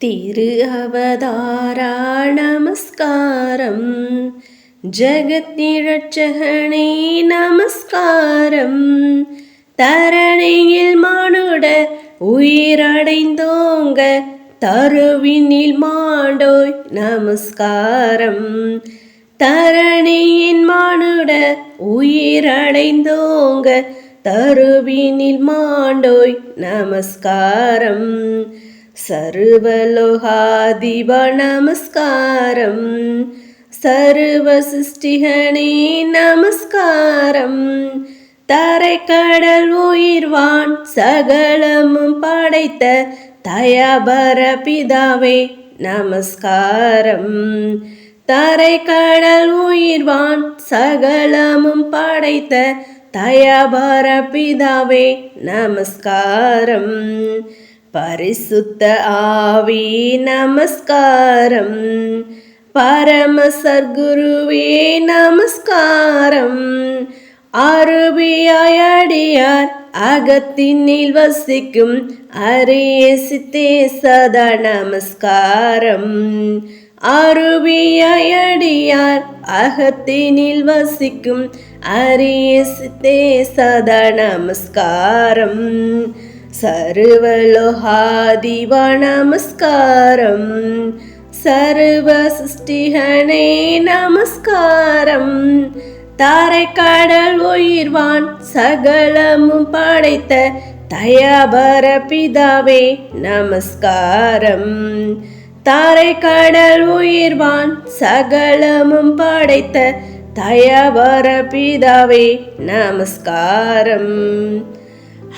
திரு அவதாரா நமஸ்காரம், ஜகத்நிழச்சகனே நமஸ்காரம், தரணியில் மானுட உயிரடைந்தோங்க தருவினில் மாண்டோய் நமஸ்காரம், தரணியின் மானுட உயிரடைந்தோங்க தருவினில் மாண்டோய் நமஸ்காரம், சர்வலோகாதிப நமஸ்காரம், சர்வ சிருஷ்டிகனே நமஸ்காரம், தரைக்கடல் உயிர்வான் சகலமும் படைத்த தயாபர பிதாவே நமஸ்காரம், தரைக்கடல் உயிர்வான் சகலமும் படைத்த தயாபர பிதாவே நமஸ்காரம், பரிசுத்த ஆவி நமஸ்காரம், பரம சர்க்குருவே நமஸ்காரம், அருபியாயடியார் அகத்தினில் வசிக்கும் அரிய சித்தே சதா நமஸ்காரம், அருபியாயடியார் அகத்தினில் வசிக்கும் அரிய சித்தே சதா நமஸ்காரம், சர்வலோகாதிப நமஸ்காரம், சர்வ சிருஷ்டிகனே நமஸ்காரம், தாரைக்கடல் உயிர்வான் சகலமும் படைத்த தயாபர பிதாவே நமஸ்காரம், தாரைக்கடல் உயிர்வான் சகலமும் படைத்த தயாபர பிதாவே நமஸ்காரம்.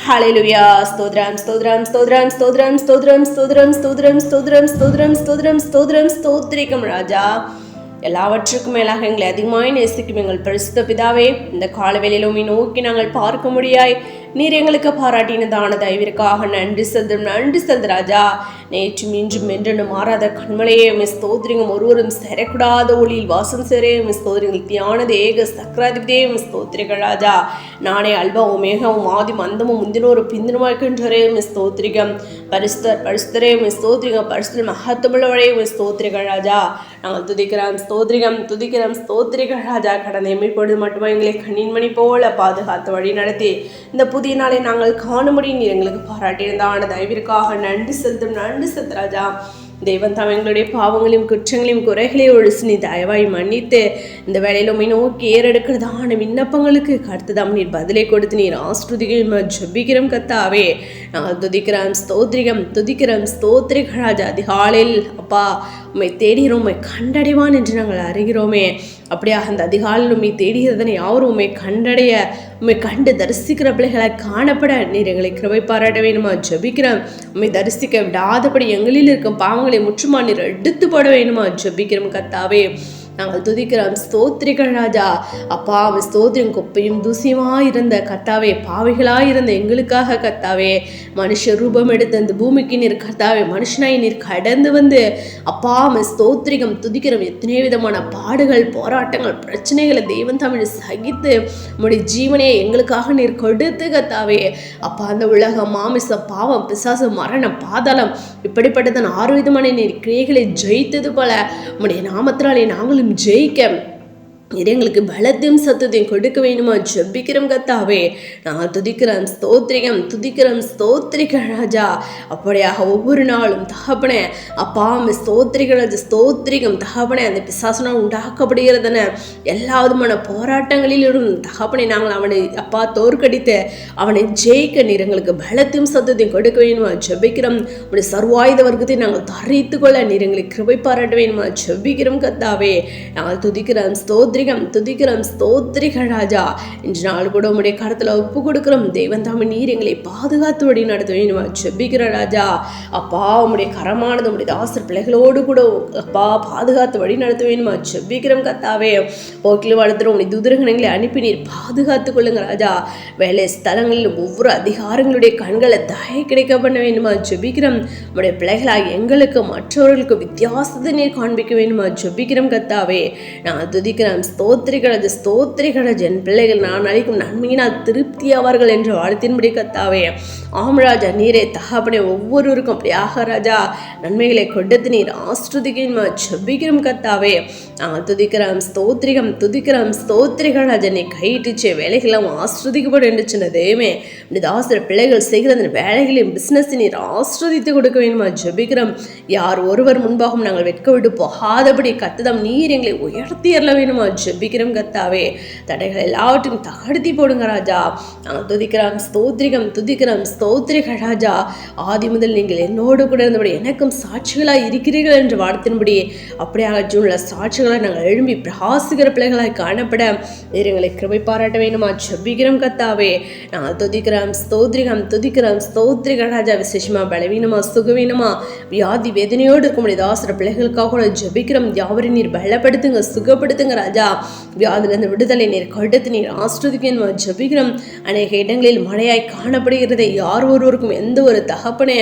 ஹல்லேலூயா. ஸ்தோத்ரம் ஸ்தோத்ரம் ஸ்தோத்ரம் ஸ்தோத்ரம் ஸ்தோத்ரம் ஸ்தோத்ரம் ஸ்தோத்ரம் ஸ்தோத்ரம் ஸ்தோத்ரம் ஸ்தோத்ரம் ஸ்தோத்ரம் ஸ்தோத்ரிகம் ராஜா. எல்லாவற்றுக்கும் மேலாக எங்களை அதிகமாய் நேசிக்கும் எங்கள் பரிசுத்த பிதாவே, இந்த காலவேளையிலும் நோக்கி நாங்கள் பார்க்க முடியாய் நீர் எங்களுக்கு பாராட்டினதான தயவிற்காக நன்றி செலுத்து ராஜா. நேற்றும் இன்றும் என்றும் மாறாத கண்மலையே ஸ்தோத்திரிகம், ஒருவரும் சேரக்கூடாத ஒளியில் வாசம் சேரே ஸ்தோத்திரிகள், தியானது ஏக சக்கராதிபதியே ஸ்தோத்திரிகள் ராஜா. நானே அல்பா மேகவும் ஆதி மந்தமும் முந்தினோரு பிந்தினமாக்கின்றரே ஸ்தோத்திரிகம், பரிசுத்தரே ஸ்தோத்திரிகம், பரிசுத்தர் மகத்துவளவழே ஸ்தோத்திரிகள் ராஜா. நாங்கள் துதிக்கிறோம் ஸ்தோத்திரிகள் ராஜா. கடந்த எம்மைப்பொழுது மட்டுமே எங்களை கண்ணின்மணி போல பாதுகாத்து வழி நடத்தி இந்த புதிய நாளை நாங்கள் காணும்படி நீர் எங்களுக்கு பாராட்டியிருந்தான தயவிற்காக நன்றி செலுத்து ராஜா. தெய்வம் தாம் எங்களுடைய பாவங்களையும் குற்றங்களையும் குறைகளையும் ஒழிச்சு நீ தயவாய் மன்னித்து இந்த வேலையிலுமே நோக்கி ஏறெடுக்கிறதான விண்ணப்பங்களுக்கு கருத்துதாம் நீர் பதிலை கொடுத்து நீர் ஆஸ்ருதிகள் ஜபிக்கிறோம் கத்தாவே. நாங்கள் துதிக்கிறோம் ஸ்தோத்திரிகள் ராஜா. அதிகாலையில் அப்பா உண்மை தேடுகிறோம், உண்மை கண்டடைவான் என்று நாங்கள் அறிகிறோமே. அப்படியாக அந்த அதிகாலையில் உண்மை தேடுகிறதனை யாரும் உண்மை கண்டடைய, உண்மை கண்டு தரிசிக்கிற பிள்ளைகளை காணப்பட நீர் எங்களை கிருபை பாராட்ட வேணுமா ஜபிக்கிறோம். உண்மை தரிசிக்க விடாதபடி எங்களில் இருக்கும் பாவங்களை முற்றுமா நீர் எடுத்து போட வேணுமா ஜபிக்கிறோம் கத்தாவே. நாங்கள் துதிக்கிறோம் ஸ்தோத்திரிகள் ராஜா. அப்பா ஸ்தோத்திரம் குப்பையும் தூசியமாக இருந்த கத்தாவே, பாவைகளாயிருந்த எங்களுக்காக கத்தாவே மனுஷ ரூபம் எடுத்த அந்த பூமிக்கு நீர் கத்தாவே மனுஷனாய் நீர் கடந்து வந்து அப்பா ஸ்தோத்திரிகம் துதிக்கிறோம். எத்தனை விதமான பாடுகள், போராட்டங்கள், பிரச்சனைகளை தெய்வம் தமிழ் சகித்து உம்முடைய ஜீவனையை எங்களுக்காக நீர் கொடுத்து கத்தாவே. அப்பா அந்த உலகம், மாமிச, பாவம், பிசாசு, மரணம், பாதாளம் இப்படிப்பட்டதன் 6 விதமான நீர் கிரியைகளை ஜெயித்தது போல உம்முடைய நாமத்தினாலே நாங்களும் ஜெயிக்க இது எங்களுக்கு பலத்தையும் சத்தத்தையும் கொடுக்க வேணுமா ஜபிக்கிறோம் கத்தாவே. நாங்கள் துதிக்கிறோம் ஸ்தோத்திரிகள் ராஜா. அப்படியாக ஒவ்வொரு நாளும் தகப்பனே அப்பா ஸ்தோத்திரிகம் தகப்பனே அந்த பிசாசனால் உண்டாக்கப்படுகிறதன எல்லா விதமான போராட்டங்களிலும் தகப்பனே நாங்கள் அவனை அப்பா தோற்கடித்து அவனை ஜெயிக்க நீர் எங்களுக்கு பலத்தையும் சத்தத்தையும் கொடுக்க வேணுமா ஜபிக்கிறோம். உடைய சர்வாயுத வர்க்கத்தை நாங்கள் தரித்து கொள்ள நீர் எங்களுக்கு கிருபை பாராட்ட வேணுமா ஜபிக்கிறோம் கத்தாவே. நாங்கள் துதிக்கிறோம் ஸ்தோத்திரிகள் ராஜா. இன்று நாள் கூட உங்களுடைய கருத்துல ஒப்பு கொடுக்கிறோம். தெய்வம் தாமே நீர் எங்களை பாதுகாத்து வழி நடத்த வேணுமா ஜெபிக்கிற ராஜா. அப்பா உங்களுடைய கரமானது உங்களுடைய தாசர் பிள்ளைகளோடு கூட அப்பா பாதுகாத்து வழி நடத்த வேணுமா ஜெபிக்கிறோம் கத்தாவே. போக்கில் வளர்த்துற உங்களுடைய துதிரகணங்களை அனுப்பி நீர் பாதுகாத்து கொள்ளுங்க ராஜா. வேலை ஸ்தலங்களில் ஒவ்வொரு அதிகாரங்களுடைய கண்களை தயை கிடைக்க பண்ண வேணுமா ஜெபிக்கிறோம். உங்களுடைய பிள்ளைகளாக எங்களுக்கு மற்றவர்களுக்கு வித்தியாசத்தை நீர் காண்பிக்க வேணுமா ஜெபிக்கிறோம் கத்தாவே. நான் துதிக்கிறோம் ஸ்தோத்திரிகள் ராஜா, ஸ்தோத்திரிகள் ராஜா. என் பிள்ளைகள் நான் அளிக்கும் நன்மையினால் திருப்தி அவர்கள் என்று வாழ்த்தின்படி கத்தாவே. ஆம் ராஜா, நீரே தகப்பனே ஒவ்வொருவருக்கும் அப்படியாக ராஜா நன்மைகளை கொடுத்து நீர் ஆஸ்ருதிக்கும் ஜெபிக்கிறோம் கத்தாவே. நாங்கள் துதிக்கிறோம், ஸ்தோத்திரிகம், துதிக்கிறோம், ஸ்தோத்திரிகள் ராஜா. நீ கையிட்டுச்சே வேலைகள்லாம் ஆஸ்ருதிக்கப்படும் என்று சொன்னதேமே இந்த தாசர் பிள்ளைகள் செய்கிற அந்த வேலைகளையும் பிஸ்னஸ் நீர் ஆஸ்ருதித்து கொடுக்க வேணுமா ஜெபிக்கிறோம். யார் ஒருவர் முன்பாகவும் நாங்கள் வெட்க விட்டு போகாதபடி கத்துதம் நீர் எங்களை உயர்த்தி அருள வேணுமா ஜெபிக்கிறோம் கத்தாவே. தடைகள் எல்லாவற்றையும் தகர்த்தி போடுங்க ராஜா. நாங்கள் துதிக்கிறோம், ஸ்தோத்திரிகம், துதிக்கிறோம், ஸ்தோத்திரிகள் ராஜா. ஆதி முதல் நீங்கள் என்னோடு கூட இருந்தபடி எனக்கும் சாட்சிகளாய் இருக்கிறீர்கள் என்று வாழ்த்தின்படி அப்படியாக ஜூன்ல சாட்சிகளை நாங்கள் எழும்பி பிரகாசிக்கிற பிள்ளைகளாய் காணப்பட நீர் எங்களை கிருபை பாராட்ட வேணுமா ஜெபிக்கிறோம் கத்தாவே. நாங்கள் துதிக்கிறோம், ஸ்தோத்திரிகம், துதிக்கிறோம், ஸ்தோத்திரிகள் ராஜா. விசேஷமா பலவீனமா சுகவீனமா வியாதி வேதனையோடு இருக்கும் தாசர பிள்ளைகளுக்காக கூட ஜெபிக்கிறோம். யாவரையும் நீர் பலப்படுத்துங்க, சுகப்படுத்துங்க ராஜா. வியாதிலிருந்து விடுதலை நீர் கொடுத்து நீர் ஆஸ்ருதிக்க ஜெபிக்கிறோம். அநேக இடங்களில் மழையாய் காணப்படுகிறதை யார் ஒருவருக்கும் எந்த ஒரு தகப்பனே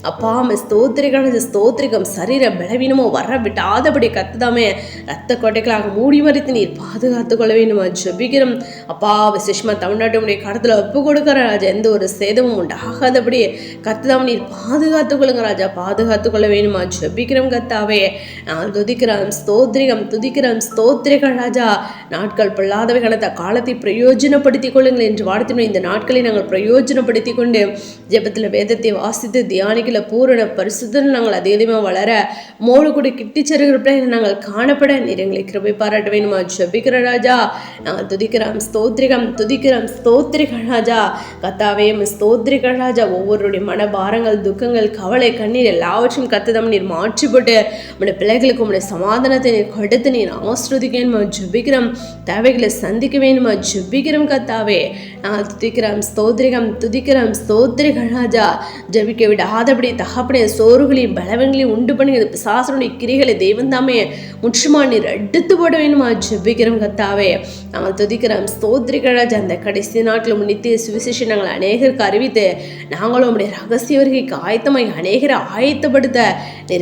அப்பா ஸ்தோத்திரிகள் ஸ்தோத்திரிகம். சரீர பலவீனமோ வர விட்டாதபடி கத்துதாமே ரத்த கோட்டைகளாக மூடி மறித்து நீர் பாதுகாத்து கொள்ள வேண்டுமா ஜெபிக்கிறோம். அப்பா விசேஷமா தமிழ்நாட்டுடைய கடத்துல ஒப்பு கொடுக்கிற ராஜா, எந்த ஒரு சேதமும் உண்டாகாதபடி கத்துதாம் நீர் பாதுகாத்து கொள்ளுங்க ராஜா, பாதுகாத்து கொள்ள வேணுமா ஜெபிக்கிறோம் கத்தாவே. நாங்கள் துதிக்கிறோம், ஸ்தோத்திரிகம், துதிக்கிறோம், ஸ்தோத்திரிகள் ராஜா. நாட்கள் பொல்லாதவைகளை காலத்தை பிரயோஜனப்படுத்திக் கொள்ளுங்கள் என்று வாழ்த்தினோம். இந்த நாட்களை நாங்கள் பிரயோஜனப்படுத்தி கொண்டு ஜெபத்தில் வேதத்தை வாசித்து தியானிக்கல பூரண பரிசுத்தம் நாங்கள் அதிகமாக வளர மோடு கூட கிட்டி செருகிற நாங்கள் காணப்பட நீர் எங்களை கிருபை பாராட்ட வேணுமா ஜெபிக்கிற ராஜா. நாங்கள் துதிக்கிறோம், ஸ்தோத்திரிகம், துதிக்கிறோம், ஸ்தோத்திரிகள் ராஜா. கத்தாவே ஸ்தோத்திரிகள் ராஜா. ஒவ்வொருடைய மனபாரங்கள், துக்கங்கள், கவலை, கண்ணீர் எல்லாவற்றையும் கத்துதம் நீர் மாற்றி போட்டு உடைய பிள்ளைகளுக்கு உடைய சமாதானத்தை நீர் கொடுத்து நீர் ஆஸ்ருதிக்கணுமா ஜெபிக்கிறோம். தேவைகளை சந்திக்க வேணுமா ஜெபிக்கிறோம் கத்தாவே. நாங்கள் துதிக்கிறோம், ஸ்தோத்திரிகம், துதிக்கிறோம், ஸ்தோத்திரிகள் ராஜா. ஜெபிக்க விடாதபடி தகப்படைய சோறுகளையும் பலவங்களையும் உண்டு பண்ணுகிறது பிசாசனுடைய கிரிகளை தெய்வம் தாமே முற்றுமா நீர் எடுத்து போட வேணுமா ஜெபிக்கிறோம் கத்தாவே. நாங்கள் துதிக்கிறோம், ஸ்தோத்திரிகள் ராஜா. அந்த கடைசி நாட்களும் நித்திய சுவிசேஷம் நாங்கள் அநேகருக்கு அறிவித்து நாங்களும் உடைய ரகசிய வருகைக்கு ஆயத்தமாய் அநேகரை ஆயத்தப்படுத்த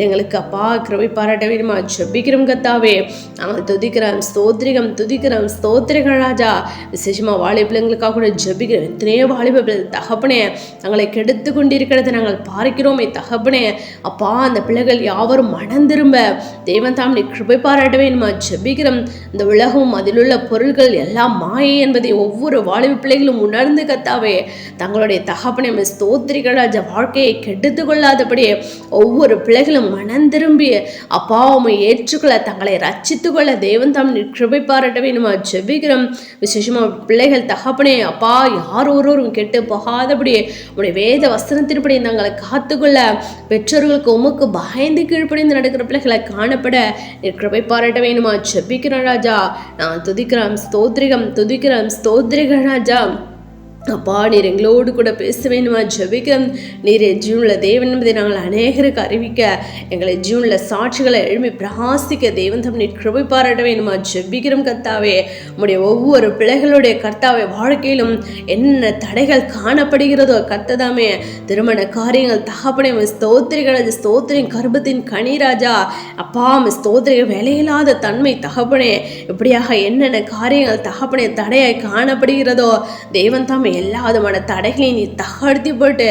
எங்களுக்கு அப்பா கிருபை பாராட்ட வேணுமா ஜெபிக்கிறோம் கத்தாவே. நாங்கள் துதிக்கிறோம், ஸ்தோத்திரிகம், துதிக்கிறோம், ஸ்தோத்திரிகள் ராஜா. விசேஷமா வாலிப பிள்ளைங்களுக்காக கூட ஜெபிக்கிறோம். எத்தனையோ வாலிப தகப்பனே தங்களை கெடுத்து கொண்டிருக்கிறத நாங்கள் பார்க்கிறோமே தகப்பனே. அப்பா அந்த பிள்ளைகள் யாவரும் மனம் திரும்ப தெய்வம் தாம் நீ கிருபை பாராட்ட வேணுமா ஜெபிக்கிறோம். இந்த உலகம் அதிலுள்ள பொருள்கள் எல்லாம் மாயை என்பதை ஒவ்வொரு வாலிப பிள்ளைகளும் உணர்ந்து கத்தாவே தங்களுடைய தகப்பனை ஸ்தோத்திரிகள் ராஜா வாழ்க்கையை கெடுத்து கொள்ளாதபடி ஒவ்வொரு பிள்ளைகளும் மனம் திரும்பி அப்பா உம்மை ஏற்றுக்கொள்ள தங்களை ரட்சித்து கொள்ள தேவன் தாம் கிருபை பாராட்ட வேணுமா ஜெபிக்கிறோம். விசேஷமா பிள்ளைகள் தகப்பனே அப்பா யார் ஒருவரும் கெட்டு போகாதபடி உடைய வேத வசனத்தின்படி தங்களை காத்துக்கொள்ள பெற்றோர்களுக்கு உமக்கு பயந்து கீழ்ப்படிந்து நடக்கிற பிள்ளைகளை காணப்பட கிருபை பாராட்ட வேணுமா ஜெபிக்கிறோம் ராஜா. நான் துதிக்கிறோம், ஸ்தோத்திரிகம், துதிக்கிறோம், ஸ்தோத்திரிகள் ராஜா. அப்பா நீர் எங்களோடு கூட பேச வேணுமா ஜெபிக்கிறோம். நீர் ஜூனில் தேவன் என்பதை நாங்கள் அநேகருக்கு அறிவிக்க எங்களை ஜூனில் சாட்சிகளை எழுப்பி பிரகாசிக்க தேவன் தம் நீர் கிருபை பாராட்ட வேணுமா ஜெபிக்கிறோம் கர்த்தாவே. உம்முடைய ஒவ்வொரு பிள்ளைகளுடைய கர்த்தாவே வாழ்க்கையிலும் என்ன தடைகள் காணப்படுகிறதோ கர்த்ததாமே திருமண காரியங்கள் தகப்பனே ஸ்தோத்திரிகளது ஸ்தோத்திரின் கர்ப்பத்தின் கனி ராஜா. அப்பா ஸ்தோத்திரிக வேலையில்லாத தன்மை தகப்பனே இப்படியாக என்னென்ன காரியங்கள் தகப்பனே தடையாய் காணப்படுகிறதோ தேவன் தாமே எல்லா விதமான தடைகளையும் நீ தகர்த்தி போட்டு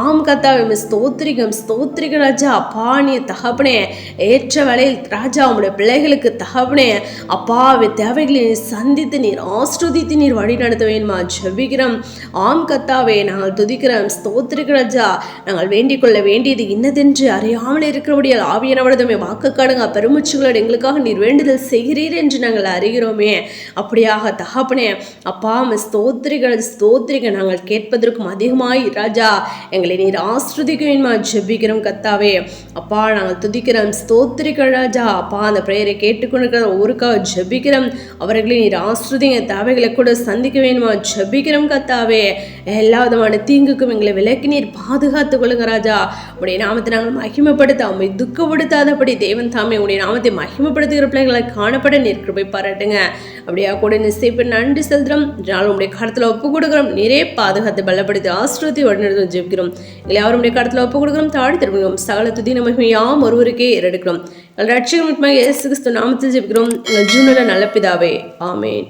ஆம் கத்தாவே ஸ்தோத்திரிகம், ஸ்தோத்திரிக ராஜா. அப்பா நீ தகப்பனே ஏற்ற வேளையில் ராஜா உங்களுடைய பிள்ளைகளுக்கு தகப்பனே அப்பாவை தேவைகளை நீ சந்தித்து நீர் ஆஸ்ருதித்து நீர் வழி நடத்த வேணுமா ஜெபிக்கிறோம். ஆம் கத்தாவே நாங்கள் துதிக்கிறோம், ஸ்தோத்திரிக ராஜா. நாங்கள் வேண்டிக் கொள்ள வேண்டியது இன்னதென்று அறியாமல் இருக்கிறபடியால் ஆவியானவரதமே வாக்கு காடுங்க பெருமூச்சுகளோடு எங்களுக்காக நீர் வேண்டுதல் செய்கிறீர் என்று நாங்கள் அறிகிறோமே. அப்படியாக தகப்பனே அப்பா ஸ்தோத்திரிக நாங்கள் கேட்பதற்கும் அதிகமாய் ராஜா எங்களை நீர் ஆஸ்ருதிக்க வேணுமா ஜெபிக்கிறோம் கத்தாவே. அப்பா நாங்கள் துதிக்கிறோம், ஸ்தோத்திரிக்க ராஜா. அப்பா அந்த பிரேயரை கேட்டுக்கொண்டிருக்கிற ஒருக்காக ஜெபிக்கிறோம். அவர்களை நீர் ஆஸ்ருதிங்க தேவைகளை கூட சந்திக்க வேணுமா ஜெபிக்கிறோம் கத்தாவே. எல்லா விதமான தீங்குக்கும் எங்களை விலக்கி நீர் பாதுகாத்துக் கொள்ளுங்க ராஜா. உடைய நாமத்தை நாங்கள் மகிமைப்படுத்த அம்மை துக்கப்படுத்தாதபடி தேவன் தாமே உடைய நாமத்தை மகிமைப்படுத்துகிற பிள்ளைகளை காணப்பட நீர் கிருபை பாராட்டுங்க. அப்படியா கூட நிச்சயிப்பு நன்றி செலுத்துகிறோம். இதனால் உங்களுடைய கருத்தில் ஒப்பு கொடுக்குறோம். நிறைய பாதுகாத்து பலப்படுத்தி ஆசிரியத்தை வழிநடத்தி ஜெபிக்கிறோம். எங்களை யாருடைய கருத்தில் ஒப்பு கொடுக்குறோம். தாடி திரும்புகிறோம். சகல துதி நம்ம யாம் ஒருவருக்கே ஏறெடுக்கிறோம். ரட்சகர் இயேசு கிறிஸ்து நாமத்தில் ஜெபிக்கிறோம். எங்கள் ஜீவனுள்ள நல்ல பிதாவே, ஆமென்.